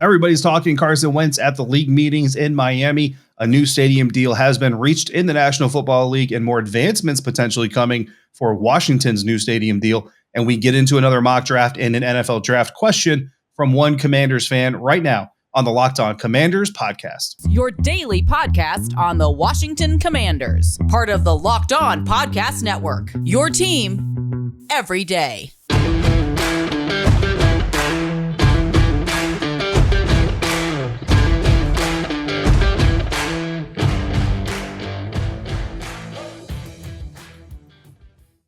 Everybody's talking Carson Wentz at the league meetings in Miami. A new stadium deal has been reached in the National Football League and more advancements potentially coming for Washington's new stadium deal. And we get into another mock draft and an NFL draft question from one Commanders fan right now on the Locked On Commanders podcast. Your daily podcast on the Washington Commanders, part of the Locked On Podcast Network. Your team every day.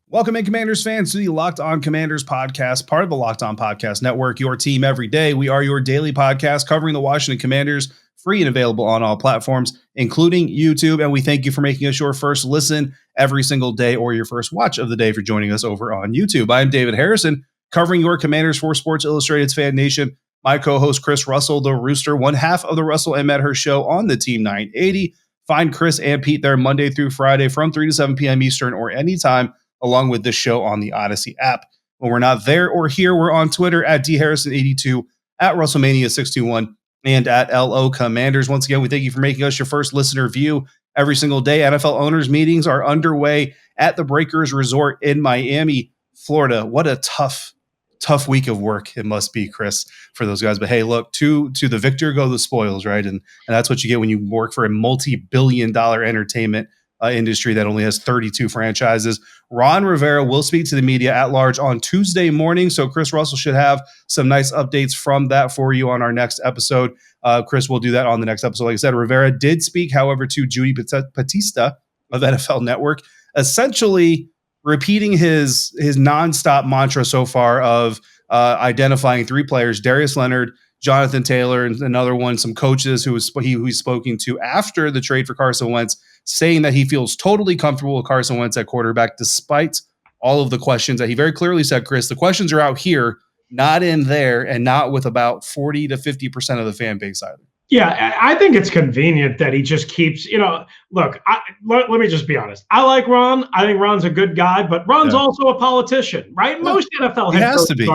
Welcome in, Commanders fans, to the Locked On Commanders podcast, part of the Locked On Podcast Network, your team every day. We are your daily podcast covering the Washington Commanders, free and available on all platforms, including YouTube. And we thank you for making us your first listen every single day or your first watch of the day for joining us over on YouTube. I'm David Harrison, covering your Commanders for Sports Illustrated's Fan Nation. My co-host, Chris Russell, the Rooster, one half of the Russell and Medhurst show on the Team 980. Find Chris and Pete there Monday through Friday from 3 to 7 p.m. Eastern or anytime, along with this show on the Audacy app. When we're not there or here, we're on Twitter at dharrison82, at WrestleMania621, and at LO Commanders. Once again, we thank you for making us your first listener view every single day. NFL owners meetings are underway at the Breakers Resort in Miami, Florida. What a tough week of work it must be, Chris, for those guys. But hey, look, to the victor go the spoils, right? And that's what you get when you work for a multi-billion-dollar entertainment industry that only has 32 franchises. Ron Rivera will speak to the media at large on Tuesday morning, so Chris Russell should have some nice updates from that for you on our next episode. Chris will do that on the next episode. Like I said, Rivera did speak, however, to Judy Batista of NFL Network, essentially repeating his nonstop mantra so far of identifying three players: Darius Leonard, Jonathan Taylor, and another one, some coaches who he's spoken to after the trade for Carson Wentz, saying that he feels totally comfortable with Carson Wentz at quarterback, despite all of the questions that he very clearly said, Chris, the questions are out here, not in there, and not with about 40 to 50% of the fan base either. Yeah, I think it's convenient that he just keeps, look, let me just be honest. I like Ron. I think Ron's a good guy, but Ron's also a politician, right? Well, most NFL head coaches be,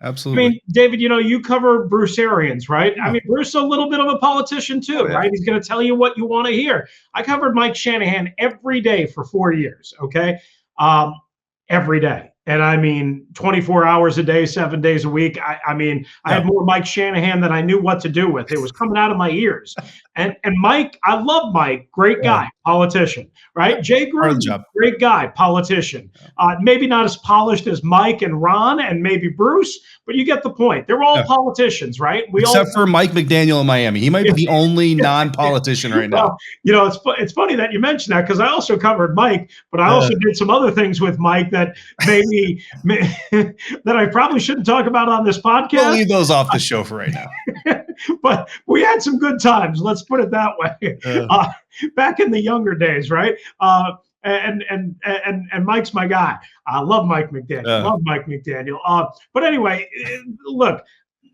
absolutely. I mean, David, you cover Bruce Arians, right? Yeah. I mean, Bruce is a little bit of a politician too, right? He's going to tell you what you want to hear. I covered Mike Shanahan every day for 4 years, okay? Every day. And I mean, 24 hours a day, 7 days a week. I had more Mike Shanahan than I knew what to do with. It was coming out of my ears. And Mike, I love Mike, great guy, politician, right? Jay Gruden, great guy, politician. Maybe not as polished as Mike and Ron and maybe Bruce, but you get the point. They're all politicians, right? Except for Mike McDaniel in Miami. He might be the only non-politician right now. Well, it's funny that you mentioned that because I also covered Mike, but I also did some other things with Mike that maybe that I probably shouldn't talk about on this podcast. We'll leave those off the show for right now. But we had some good times. Let's put it that way. Back in the younger days, right? And Mike's my guy. I love Mike McDaniel. But anyway, look,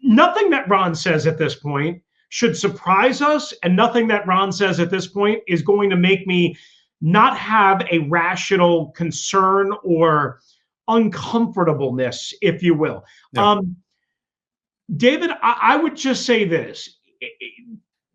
nothing that Ron says at this point should surprise us, and nothing that Ron says at this point is going to make me not have a rational concern or uncomfortableness, if you will. Yeah. David, I would just say this.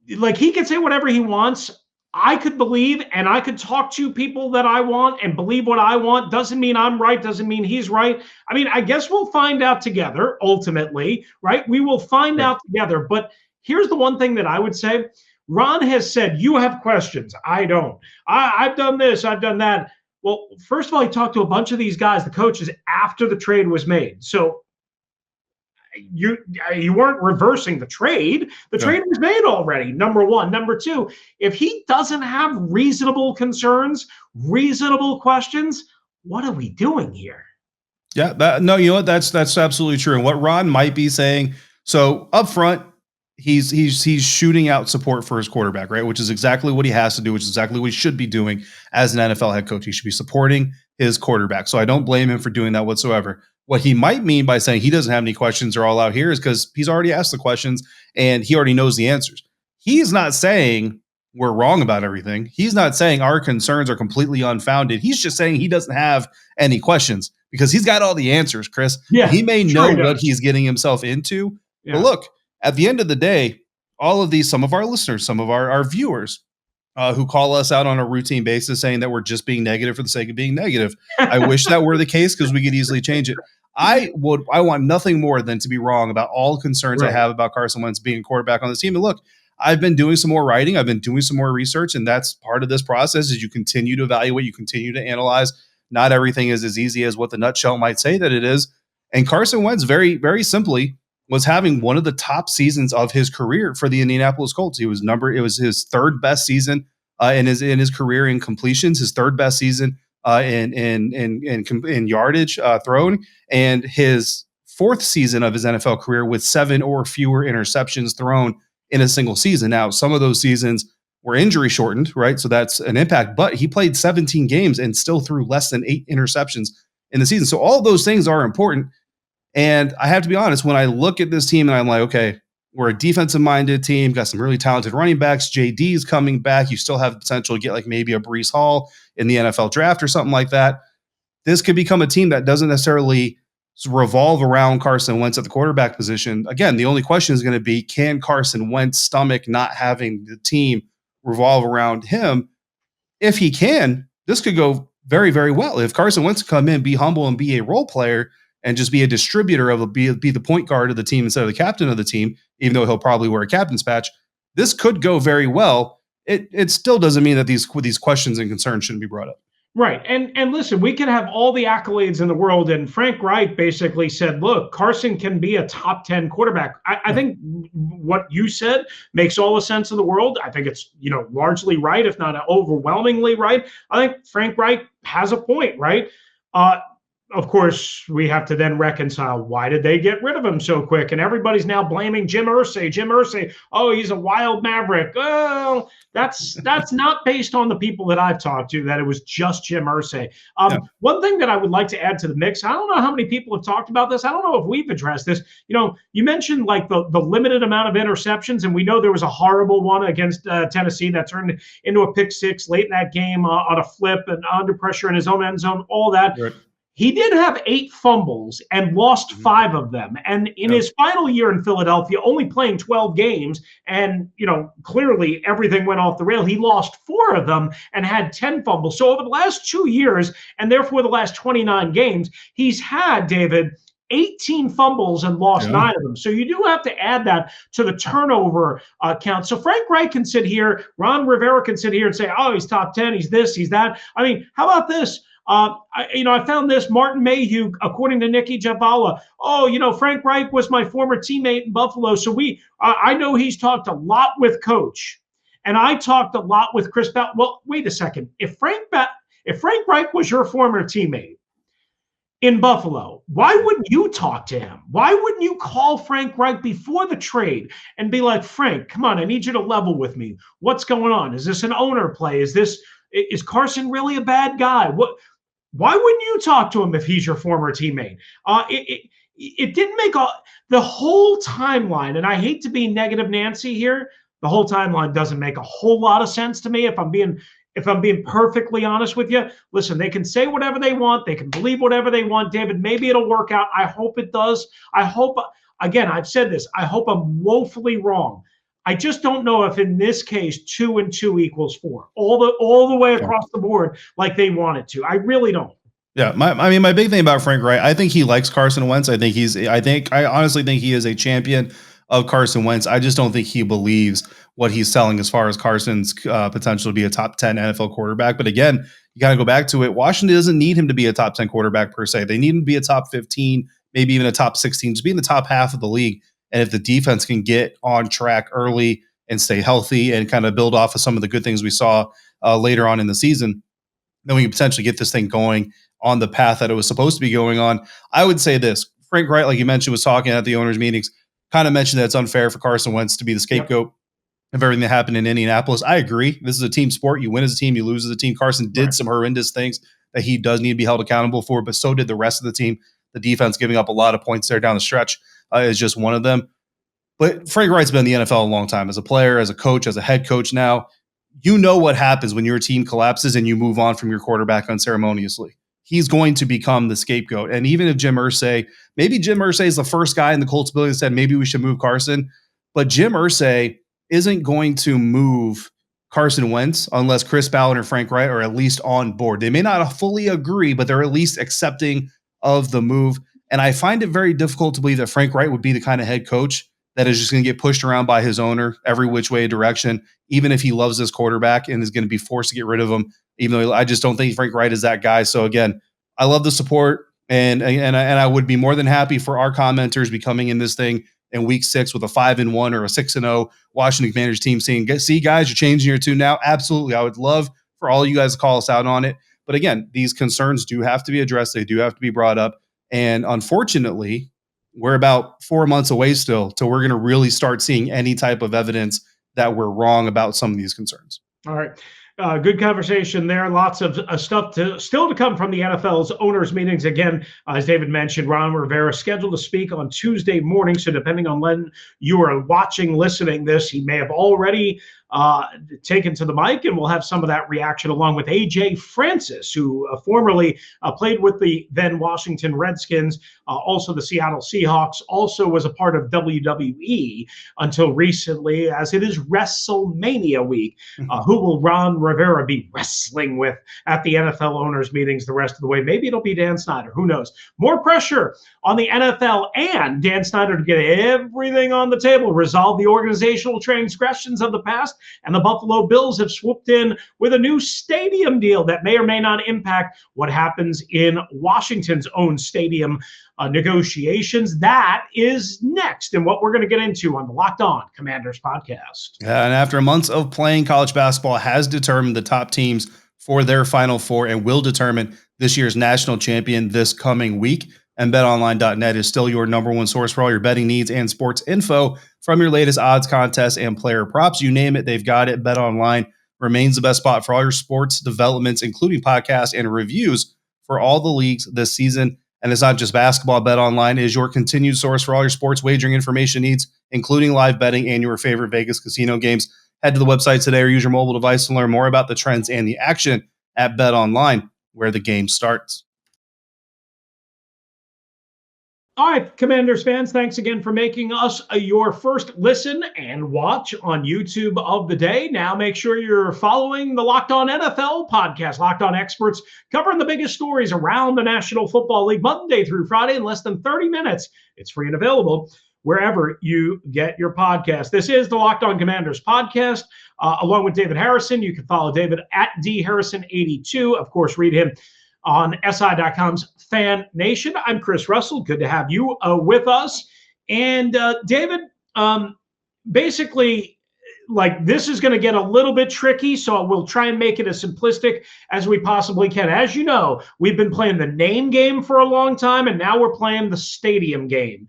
Like, he can say whatever he wants. I could believe and I could talk to people that I want and believe what I want. Doesn't mean I'm right. Doesn't mean he's right. I mean, I guess we'll find out together, ultimately, right? We will find out together. But here's the one thing that I would say. Ron has said, you have questions. I don't. I've done this. I've done that. Well, first of all, he talked to a bunch of these guys, the coaches, after the trade was made. So you weren't reversing the trade. The trade was made already, number one. Number two, if he doesn't have reasonable concerns, reasonable questions, what are we doing here? Yeah, no, you know what? That's absolutely true. And what Ron might be saying, so up front, he's shooting out support for his quarterback, right? Which is exactly what he has to do, which is exactly what he should be doing as an NFL head coach. He should be supporting his quarterback. So I don't blame him for doing that whatsoever. What he might mean by saying he doesn't have any questions are all out here is because he's already asked the questions and he already knows the answers. He's not saying we're wrong about everything. He's not saying our concerns are completely unfounded. He's just saying he doesn't have any questions because he's got all the answers, Chris. Yeah, he may know what he's getting himself into. Yeah. But look, at the end of the day, all of these, some of our listeners, some of our viewers who call us out on a routine basis saying that we're just being negative for the sake of being negative. I wish that were the case because we could easily change it. I want nothing more than to be wrong about all concerns I have about Carson Wentz being a quarterback on this team. And look, I've been doing some more writing. I've been doing some more research, and that's part of this process is you continue to evaluate, you continue to analyze. Not everything is as easy as what the nutshell might say that it is. And Carson Wentz, very, very simply, was having one of the top seasons of his career for the Indianapolis Colts. It was his third best season in his career in completions, his third best season in yardage thrown, and his fourth season of his NFL career with 7 or fewer interceptions thrown in a single season. Now, some of those seasons were injury shortened, right? So that's an impact, but he played 17 games and still threw less than 8 interceptions in the season. So all of those things are important. And I have to be honest, when I look at this team and I'm like, okay, we're a defensive-minded team, got some really talented running backs. JD's coming back. You still have the potential to get like maybe a Breece Hall in the NFL draft or something like that. This could become a team that doesn't necessarily revolve around Carson Wentz at the quarterback position. Again, the only question is going to be, can Carson Wentz stomach not having the team revolve around him? If he can, this could go very, very well. If Carson Wentz come in, be humble and be a role player and just be a distributor be the point guard of the team instead of the captain of the team, even though he'll probably wear a captain's patch, this could go very well. It still doesn't mean that these questions and concerns shouldn't be brought up. Right. And listen, we can have all the accolades in the world. And Frank Reich basically said, look, Carson can be a top 10 quarterback. I think what you said makes all the sense in the world. I think it's, largely right, if not overwhelmingly right. I think Frank Reich has a point, right? Of course, we have to then reconcile, why did they get rid of him so quick? And everybody's now blaming Jim Irsay. Oh, he's a wild maverick. Oh, that's not based on the people that I've talked to, that it was just Jim Irsay. One thing that I would like to add to the mix, I don't know how many people have talked about this. I don't know if we've addressed this. You mentioned like the limited amount of interceptions, and we know there was a horrible one against Tennessee that turned into a pick six late in that game on a flip and under pressure in his own end zone, all that. Right. He did have 8 fumbles and lost 5 of them. And in his final year in Philadelphia, only playing 12 games, and, clearly everything went off the rail. He lost 4 of them and had 10 fumbles. So over the last 2 years, and therefore the last 29 games, he's had, David, 18 fumbles and lost 9 of them. So you do have to add that to the turnover count. So Frank Reich can sit here, Ron Rivera can sit here and say, oh, he's top 10, he's this, he's that. I mean, how about this? I found this, Martin Mayhew, according to Nikki Javala. Oh, Frank Reich was my former teammate in Buffalo. So I know he's talked a lot with Coach, and I talked a lot with Chris Bell. Well, wait a second. If Frank Reich was your former teammate in Buffalo, why wouldn't you talk to him? Why wouldn't you call Frank Reich before the trade and be like, Frank, come on, I need you to level with me. What's going on? Is this an owner play? Is Carson really a bad guy? Why wouldn't you talk to him if he's your former teammate? It didn't make the whole timeline, and I hate to be negative Nancy here, the whole timeline doesn't make a whole lot of sense to me if I'm being perfectly honest with you. Listen, they can say whatever they want, they can believe whatever they want, David. Maybe it'll work out. I hope it does. Again, I've said this, I hope I'm woefully wrong. I just don't know if in this case 2 and 2 equals 4 all the way across the board like they want it to. I really don't. Yeah, my big thing about Frank Reich, I think he likes Carson Wentz. I honestly think he is a champion of Carson Wentz. I just don't think he believes what he's selling as far as Carson's potential to be a top 10 NFL quarterback. But again, you got to go back to it. Washington doesn't need him to be a top 10 quarterback per se. They need him to be a top 15, maybe even a top 16, just be in the top half of the league. And if the defense can get on track early and stay healthy and kind of build off of some of the good things we saw later on in the season, then we can potentially get this thing going on the path that it was supposed to be going on. I would say this. Frank Reich, like you mentioned, was talking at the owners' meetings, kind of mentioned that it's unfair for Carson Wentz to be the scapegoat of everything that happened in Indianapolis. I agree. This is a team sport. You win as a team, you lose as a team. Carson did some horrendous things that he does need to be held accountable for, but so did the rest of the team. The defense giving up a lot of points there down the stretch is just one of them. But Frank Reich's been in the NFL a long time as a player, as a coach, as a head coach now. You know what happens when your team collapses and you move on from your quarterback unceremoniously. He's going to become the scapegoat. And even if maybe Jim Irsay is the first guy in the Colts building that said, maybe we should move Carson. But Jim Irsay isn't going to move Carson Wentz unless Chris Ballard and Frank Reich are at least on board. They may not fully agree, but they're at least accepting of the move. And I find it very difficult to believe that Frank Reich would be the kind of head coach that is just going to get pushed around by his owner every which way direction, even if he loves this quarterback and is going to be forced to get rid of him, even though I just don't think Frank Reich is that guy. So again, I love the support, and I would be more than happy for our commenters becoming in this thing in week 6 with a 5-1 or a 6-0 Washington Commanders team saying, see guys, you're changing your tune now. Absolutely. I would love for all you guys to call us out on it. But again, these concerns do have to be addressed. They do have to be brought up. And unfortunately, we're about 4 months away still till we're going to really start seeing any type of evidence that we're wrong about some of these concerns. All right. Good conversation there. Lots of stuff still to come from the NFL's owners' meetings. Again, as David mentioned, Ron Rivera scheduled to speak on Tuesday morning. So depending on when you are watching, listening this, he may have already taken to the mic, and we'll have some of that reaction along with A.J. Francis, who formerly played with the then Washington Redskins, also the Seattle Seahawks, also was a part of WWE until recently, as it is WrestleMania week. Who will Ron Rivera be wrestling with at the NFL owners meetings the rest of the way? Maybe it'll be Dan Snyder. Who knows? More pressure on the NFL and Dan Snyder to get everything on the table, resolve the organizational transgressions of the past. And the Buffalo Bills have swooped in with a new stadium deal that may or may not impact what happens in Washington's own stadium negotiations. That is next, and what we're going to get into on the Locked On Commanders podcast. Yeah, and after months of playing, college basketball has determined the top teams for their Final Four and will determine this year's national champion this coming week. And betonline.net is still your number one source for all your betting needs and sports info, from your latest odds, contests, and player props. You name it, they've got it. BetOnline remains the best spot for all your sports developments, including podcasts and reviews for all the leagues this season. And it's not just basketball. BetOnline is your continued source for all your sports wagering information needs, including live betting and your favorite Vegas casino games. Head to the website today or use your mobile device to learn more about the trends and the action at BetOnline, where the game starts. All right, Commanders fans, thanks again for making us your first listen and watch on YouTube of the day. Now make sure you're following the Locked On NFL podcast, Locked On Experts, covering the biggest stories around the National Football League Monday through Friday in less than 30 minutes. It's free and available wherever you get your podcast. This is the Locked On Commanders podcast, along with David Harrison. You can follow David at DHarrison82. Of course, read him on SI.com's Fan Nation. I'm Chris Russell. Good to have you with us. And David, basically, like, this is going to get a little bit tricky, so we'll try and make it as simplistic as we possibly can. As you know, we've been playing the name game for a long time, and now we're playing the stadium game,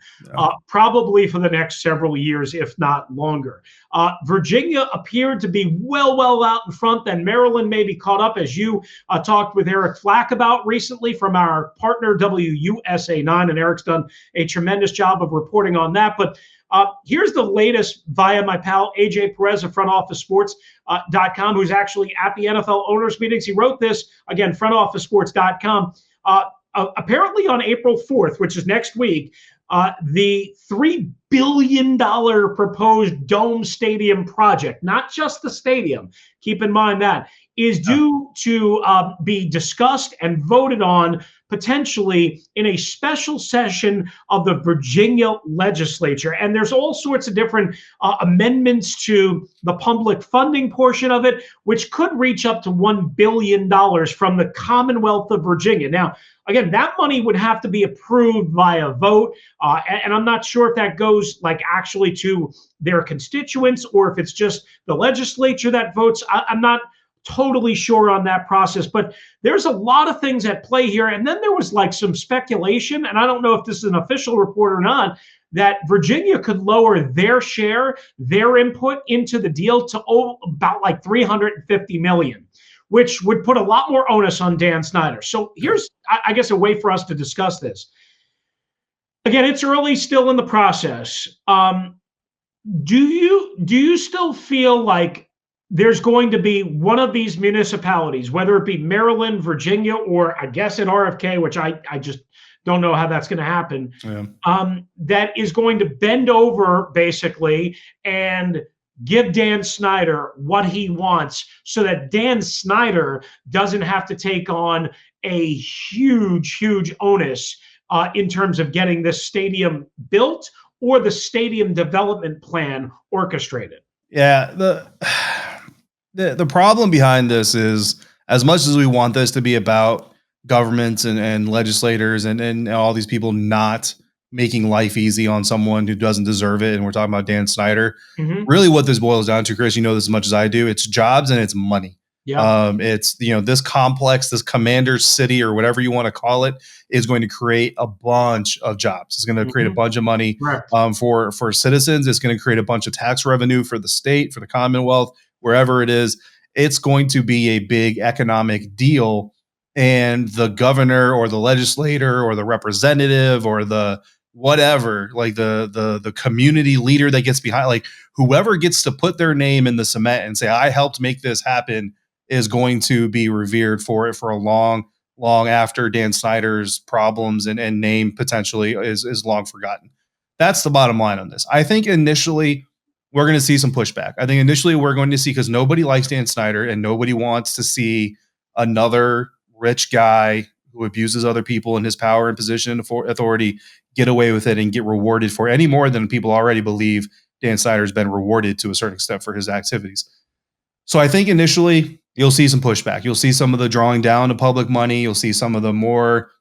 probably for the next several years, if not longer. Virginia appeared to be well out in front. Then Maryland may be caught up, as you talked with Eric Flack about recently from our partner WUSA9, and Eric's done a tremendous job of reporting on that. But here's the latest via my pal AJ Perez of frontofficesports.com, who's actually at the NFL owners meetings. He wrote this, again, frontofficesports.com. Apparently on April 4th, which is next week, the $3 billion proposed Dome Stadium project, not just the stadium, keep in mind that, is due to be discussed and voted on potentially in a special session of the Virginia legislature. And there's all sorts of different amendments to the public funding portion of it, which could reach up to $1 billion from the Commonwealth of Virginia. Now, again, that money would have to be approved via vote. And I'm not sure if that goes like actually to their constituents or if it's just the legislature that votes. I'm not totally sure on that process, but there's a lot of things at play here. And then there was like some speculation, and I don't know if this is an official report or not, that Virginia could lower their share, their input into the deal to about like $350 million, which would put a lot more onus on Dan Snyder. So here's, I guess, a way for us to discuss this. Again, it's early still in the process. Do you still feel like there's going to be one of these municipalities, whether it be Maryland, Virginia, or I guess in RFK, which I just Don't know how that's going to happen. Yeah. That is going to bend over basically and give Dan Snyder what he wants so that Dan Snyder doesn't have to take on a huge onus in terms of getting this stadium built or the stadium development plan orchestrated. Yeah, the problem behind this is, as much as we want this to be about governments and legislators and all these people not making life easy on someone who doesn't deserve it, and we're talking about Dan Snyder, really what this boils down to, Chris, you know this as much as I do, it's jobs and it's money. Yeah. It's, this complex, this Commander's City or whatever you want to call it, is going to create a bunch of jobs. It's going to create a bunch of money for citizens. It's going to create a bunch of tax revenue for the state, for the Commonwealth, wherever it is. It's going to be a big economic deal. And the governor or the legislator or the representative or the whatever, like the community leader that gets behind, like whoever gets to put their name in the cement and say, I helped make this happen, is going to be revered for it for a long after Dan Snyder's problems and name potentially is long forgotten. That's the bottom line on this. I think initially we're going to see some pushback. I think initially we're going to see, because nobody likes Dan Snyder and nobody wants to see another rich guy who abuses other people in his power and position and authority get away with it and get rewarded for any more than people already believe Dan Snyder's been rewarded to a certain extent for his activities. So I think initially you'll see some pushback. You'll see some of the drawing down of public money. You'll see some of the more,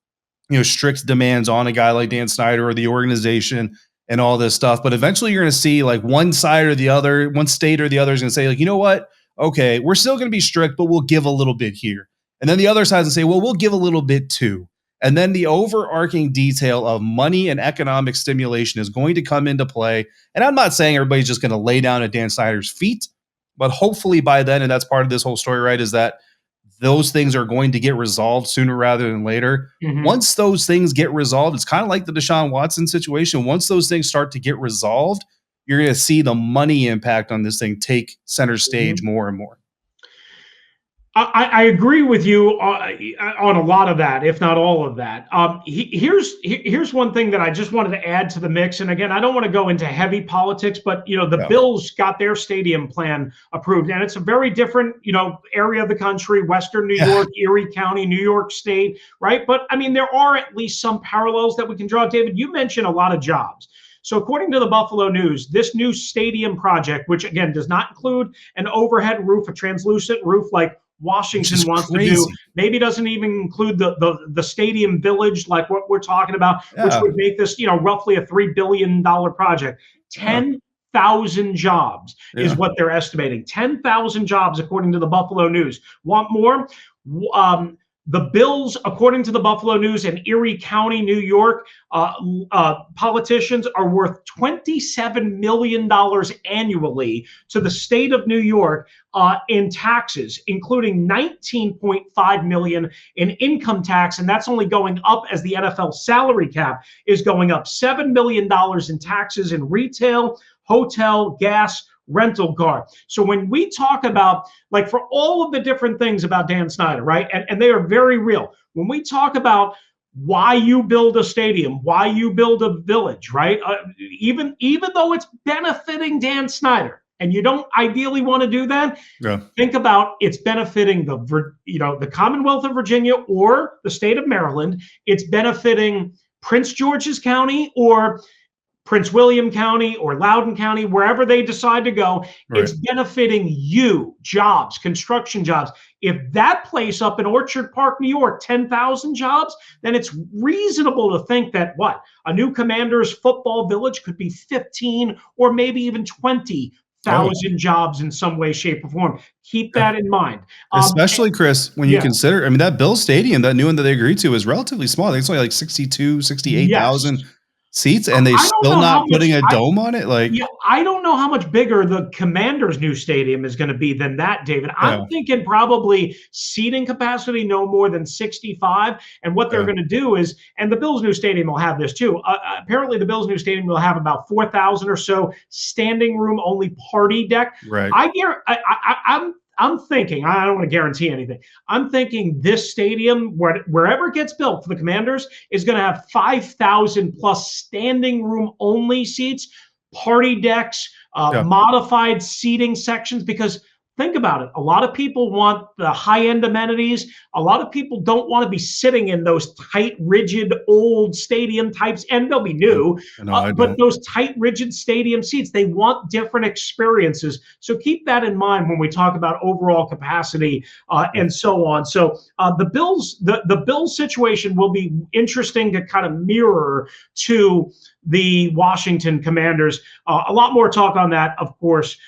strict demands on a guy like Dan Snyder or the organization and all this stuff. But eventually you're going to see like one side or the other, one state or the other is going to say, like, you know what? Okay, we're still going to be strict, but we'll give a little bit here. And then the other side will say, well, we'll give a little bit too. And then the overarching detail of money and economic stimulation is going to come into play. And I'm not saying everybody's just going to lay down at Dan Snyder's feet, but hopefully by then, and that's part of this whole story, right, is that those things are going to get resolved sooner rather than later. Once those things get resolved, it's kind of like the Deshaun Watson situation. Once those things start to get resolved, you're going to see the money impact on this thing take center stage more and more. I agree with you on a lot of that, if not all of that. Here's one thing that I just wanted to add to the mix. And again, I don't want to go into heavy politics, but the Bills got their stadium plan approved, and it's a very different area of the country: Western New York, Erie County, New York State, right? But I mean, there are at least some parallels that we can draw. David, you mentioned a lot of jobs. So according to the Buffalo News, this new stadium project, which again does not include an overhead roof, a translucent roof like Washington wants to do, maybe doesn't even include the stadium village like what we're talking about, which would make this roughly a $3 billion project. 10,000 jobs is what they're estimating. 10,000 jobs according to the Buffalo News. Want more? The Bills, according to the Buffalo News, and Erie County, New York, politicians are worth $27 million annually to the state of New York in taxes, including $19.5 million in income tax, and that's only going up as the NFL salary cap is going up. $7 million in taxes in retail, hotel, gas, rental car. So when we talk about, like, for all of the different things about Dan Snyder, right, and they are very real, when we talk about why you build a stadium, why you build a village, right, even though it's benefiting Dan Snyder, and you don't ideally want to do that, think about it's benefiting the Commonwealth of Virginia or the state of Maryland. It's benefiting Prince George's County or Prince William County or Loudoun County, wherever they decide to go. It's benefiting you, jobs, construction jobs. If that place up in Orchard Park, New York, 10,000 jobs, then it's reasonable to think that a new Commanders football village could be 15 or maybe even 20,000 jobs in some way, shape, or form. Keep that in mind. Especially, Chris, when you consider, I mean, that Bill Stadium, that new one that they agreed to, is relatively small. I think it's only like 68,000 seats, and they still not putting a dome on it. I don't know how much bigger the Commanders' new stadium is going to be than that, David. I'm thinking probably seating capacity no more than 65. And what they're going to do is, and the Bills' new stadium will have this too. Apparently, the Bills' new stadium will have about 4,000 or so standing room only party deck. Right. I'm thinking, I don't want to guarantee anything. I'm thinking this stadium, wherever it gets built for the Commanders, is going to have 5,000 plus standing room only seats, party decks, modified seating sections, because think about it. A lot of people want the high-end amenities. A lot of people don't want to be sitting in those tight, rigid, old stadium types, and they'll be new. But those tight, rigid stadium seats, they want different experiences. So keep that in mind when we talk about overall capacity and so on. So the Bills situation will be interesting to kind of mirror to the Washington Commanders. A lot more talk on that, of course,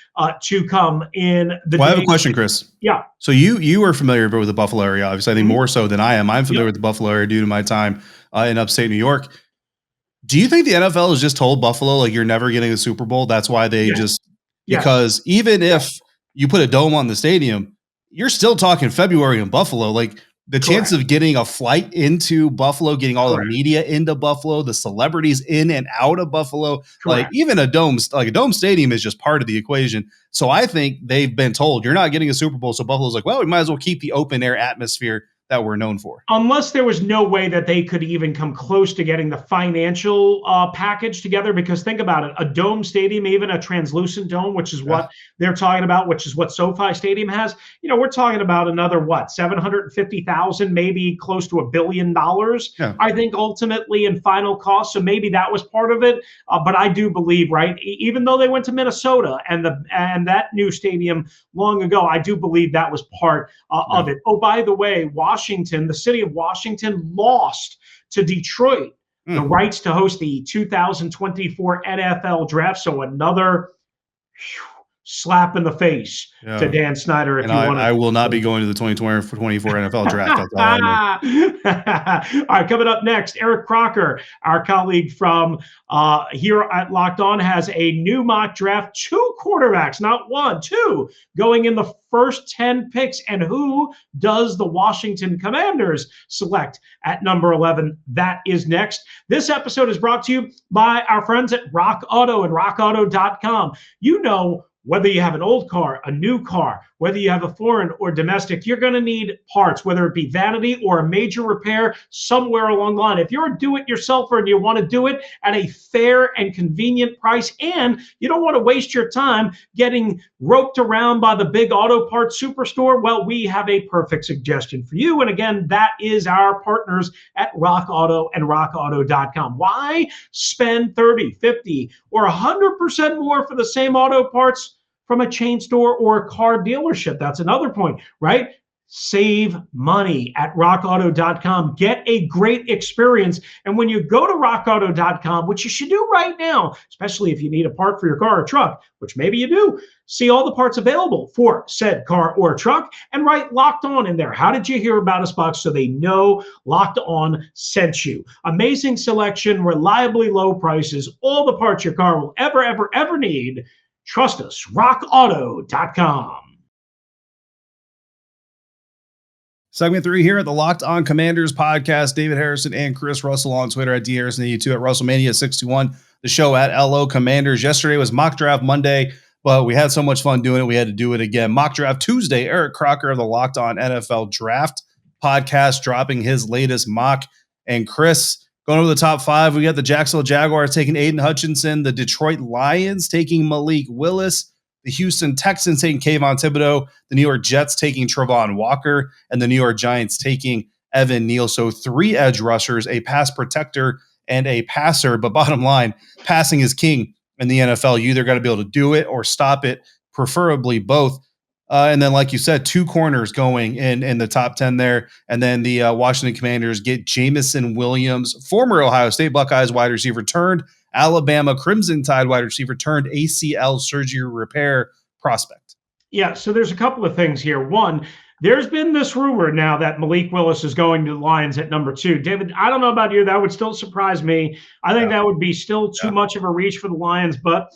to come in the I have a question, Chris. Yeah. So you are familiar with the Buffalo area, obviously. I think more so than I am. I'm familiar with the Buffalo area due to my time in upstate New York. Do you think the NFL has just told Buffalo, like, you're never getting a Super Bowl? That's why they because even if you put a dome on the stadium, you're still talking February in Buffalo. Like, the chance of getting a flight into Buffalo, getting all the media into Buffalo, the celebrities in and out of Buffalo, like even a dome stadium is just part of the equation. So I think they've been told you're not getting a Super Bowl. So Buffalo's like, well, we might as well keep the open air atmosphere that we're known for. Unless there was no way that they could even come close to getting the financial package together, because think about it, a dome stadium, even a translucent dome, which is what they're talking about, which is what SoFi Stadium has, we're talking about another, 750,000, maybe close to $1 billion, I think, ultimately in final cost. So maybe that was part of it. But I do believe, even though they went to Minnesota and that new stadium long ago, I do believe that was part of it. Oh, by the way, Washington, the city of Washington, lost to Detroit the rights to host the 2024 NFL draft. So another slap in the face to Dan Snyder. I will not be going to the 2024 NFL draft. That's all I know. All right, coming up next, Eric Crocker, our colleague from here at Locked On, has a new mock draft. 2 quarterbacks, not 1, 2, going in the first 10 picks. And who does the Washington Commanders select at number 11? That is next. This episode is brought to you by our friends at Rock Auto and rockauto.com. Whether you have an old car, a new car, whether you have a foreign or domestic, you're going to need parts, whether it be vanity or a major repair somewhere along the line. If you're a do-it-yourselfer and you want to do it at a fair and convenient price, and you don't want to waste your time getting roped around by the big auto parts superstore, well, we have a perfect suggestion for you. And again, that is our partners at Rock Auto and rockauto.com. Why spend 30, 50, or 100% more for the same auto parts from a chain store or a car dealership? That's another point, right? Save money at rockauto.com. Get a great experience. And when you go to rockauto.com, which you should do right now, especially if you need a part for your car or truck, which maybe you do, see all the parts available for said car or truck and write Locked On in there. How did you hear about us, Bucs? So they know Locked On sent you. Amazing selection, reliably low prices, all the parts your car will ever need. Trust us, rockauto.com. Segment 3 here at the Locked On Commanders podcast. David Harrison and Chris Russell on Twitter at DHarrison82, at WrestleMania621, the show at LO Commanders. Yesterday was Mock Draft Monday, but we had so much fun doing it, we had to do it again. Mock Draft Tuesday, Eric Crocker of the Locked On NFL Draft podcast dropping his latest mock. And Chris, going over the top 5, we got the Jacksonville Jaguars taking Aiden Hutchinson, the Detroit Lions taking Malik Willis, the Houston Texans taking Kayvon Thibodeau, the New York Jets taking Travon Walker, and the New York Giants taking Evan Neal. So 3 edge rushers, a pass protector, and a passer. But bottom line, passing is king in the NFL. You either got to be able to do it or stop it, preferably both. And then, like you said, 2 corners going in the top 10 there. And then the Washington Commanders get Jameson Williams, former Ohio State Buckeyes wide receiver, turned Alabama Crimson Tide wide receiver, turned ACL surgery repair prospect. Yeah, so there's a couple of things here. One, there's been this rumor now that Malik Willis is going to the Lions at number 2. David, I don't know about you. That would still surprise me. I think that would be still too much of a reach for the Lions, but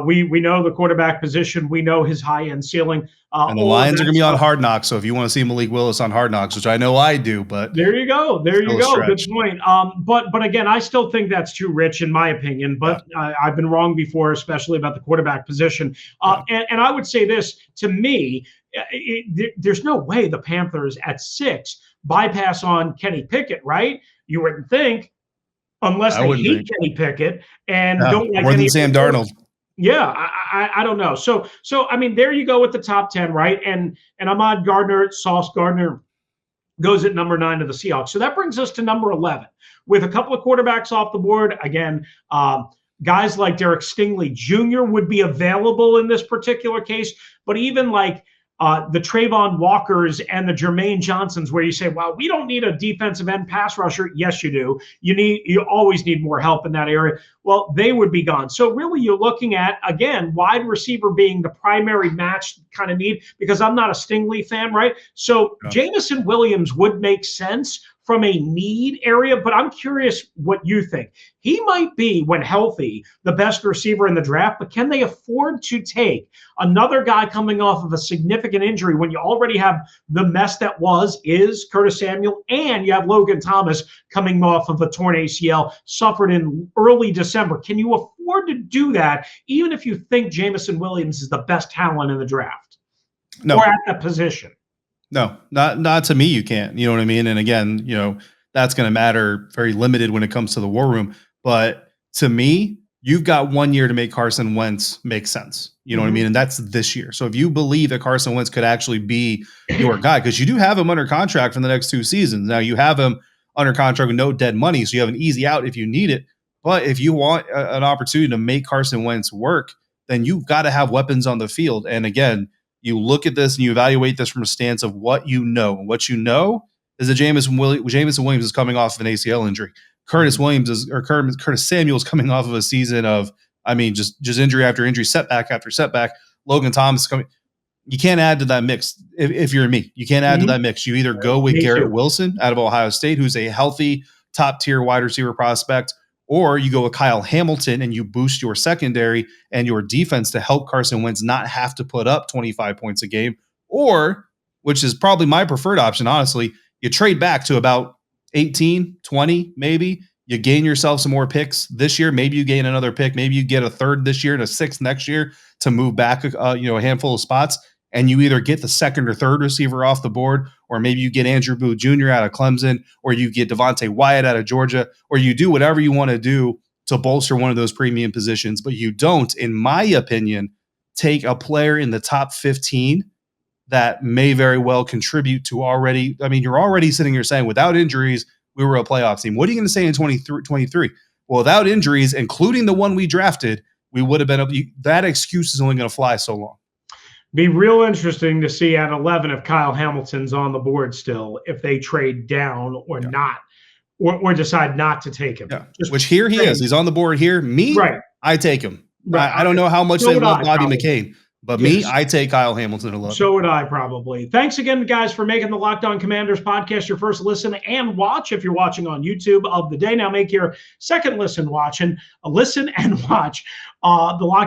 we know the quarterback position. We know his high-end ceiling. And the Lions are going to be on Hard Knocks, so if you want to see Malik Willis on Hard Knocks, which I know I do, but there you go. There you go. Good point. But again, I still think that's too rich in my opinion, but I've been wrong before, especially about the quarterback position. And I would say this, to me, there's no way the Panthers at 6 bypass on Kenny Pickett, right? You wouldn't think, unless they hate Kenny Pickett and don't like more any than Sam Darnold. Yeah, I don't know. So I mean, there you go with the top 10, right? And Ahmad Gardner, Sauce Gardner, goes at number 9 to the Seahawks. So that brings us to number 11 with a couple of quarterbacks off the board. Again, guys like Derek Stingley Jr. would be available in this particular case, but even like the Trayvon Walkers and the Jermaine Johnsons, where you say, well, we don't need a defensive end pass rusher. Yes, you do. You always need more help in that area. Well, they would be gone. So really you're looking at, again, wide receiver being the primary match kind of need, because I'm not a Stingley fan, right? So Jameson Williams would make sense from a need area, but I'm curious what you think. He might be, when healthy, the best receiver in the draft, but can they afford to take another guy coming off of a significant injury when you already have the mess that is Curtis Samuel, and you have Logan Thomas coming off of a torn ACL, suffered in early December? Can you afford to do that, even if you think Jameson Williams is the best talent in the draft? No. Or at that position? No, not to me. You can't. You know what I mean? And again, that's going to matter very limited when it comes to the war room. But to me, you've got 1 year to make Carson Wentz make sense. You know what I mean? And that's this year. So if you believe that Carson Wentz could actually be your guy, because you do have him under contract for the next 2 seasons. Now you have him under contract with no dead money, so you have an easy out if you need it. But if you want an opportunity to make Carson Wentz work, then you've got to have weapons on the field. And again, you look at this and you evaluate this from a stance of what you know. And what you know is that Jameson Williams is coming off of an ACL injury. Curtis Samuel is coming off of a season of, just injury after injury, setback after setback. Logan Thomas is coming. You can't add to that mix. If you're me, you can't add to that mix. You either go with Garrett Wilson out of Ohio State, who's a healthy top tier wide receiver prospect, or you go with Kyle Hamilton and you boost your secondary and your defense to help Carson Wentz not have to put up 25 points a game. Or, which is probably my preferred option, honestly, you trade back to about 18, 20, maybe. You gain yourself some more picks this year. Maybe you gain another pick. Maybe you get a 3rd this year and a 6th next year to move back a handful of spots. And you either get the 2nd or 3rd receiver off the board, or maybe you get Andrew Booth Jr. out of Clemson, or you get Devontae Wyatt out of Georgia, or you do whatever you want to do to bolster one of those premium positions. But you don't, in my opinion, take a player in the top 15 that may very well contribute to already. You're already sitting here saying, without injuries, we were a playoff team. What are you going to say in 23? Well, without injuries, including the one we drafted, we would have been. That excuse is only going to fly so long. Be real interesting to see at 11 if Kyle Hamilton's on the board still, if they trade down or not, or decide not to take him. Yeah. Which here he is. He's on the board here. Me, right. I take him. Right. I don't know how much they love Bobby McCain, but yes. I take Kyle Hamilton 11. So would I probably. Thanks again, guys, for making the Locked On Commanders podcast your first listen and watch if you're watching on YouTube of the day. Now make your second listen and watch the Locked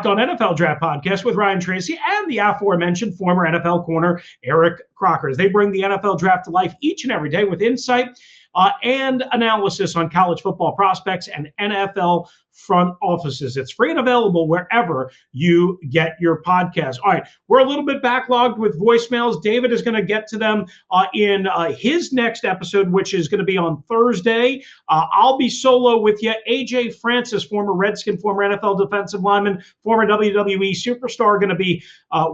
On NFL Draft podcast with Ryan Tracy and the aforementioned former NFL corner Eric Crocker, as they bring the NFL Draft to life each and every day with insight and analysis on college football prospects and NFL front offices. It's free and available wherever you get your podcast. All right, we're a little bit backlogged with voicemails. David is going to get to them in his next episode, which is going to be on Thursday. I'll be solo with you. AJ Francis, former Redskin, former NFL defensive lineman, former WWE superstar, going to be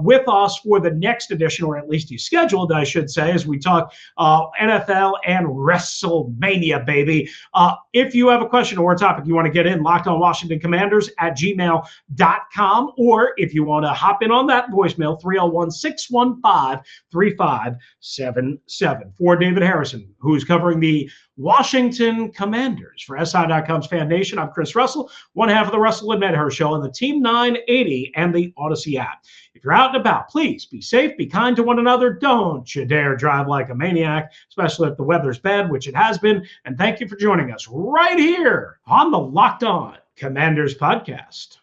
with us for the next edition, or at least he's scheduled, I should say, as we talk NFL and WrestleMania, baby. If you have a question or a topic you want to get in, LockedOnWashingtonCommanders@gmail.com, or if you want to hop in on that voicemail, 301-615-3577. For David Harrison, who's covering the Washington Commanders for SI.com's Fan Nation, I'm Chris Russell, one half of the Russell and Medhurst Show on the Team 980 and the Audacy app. If you're out and about, please be safe, be kind to one another. Don't you dare drive like a maniac, especially if the weather's bad, which it has been. And thank you for joining us right here on the Locked On Commanders podcast.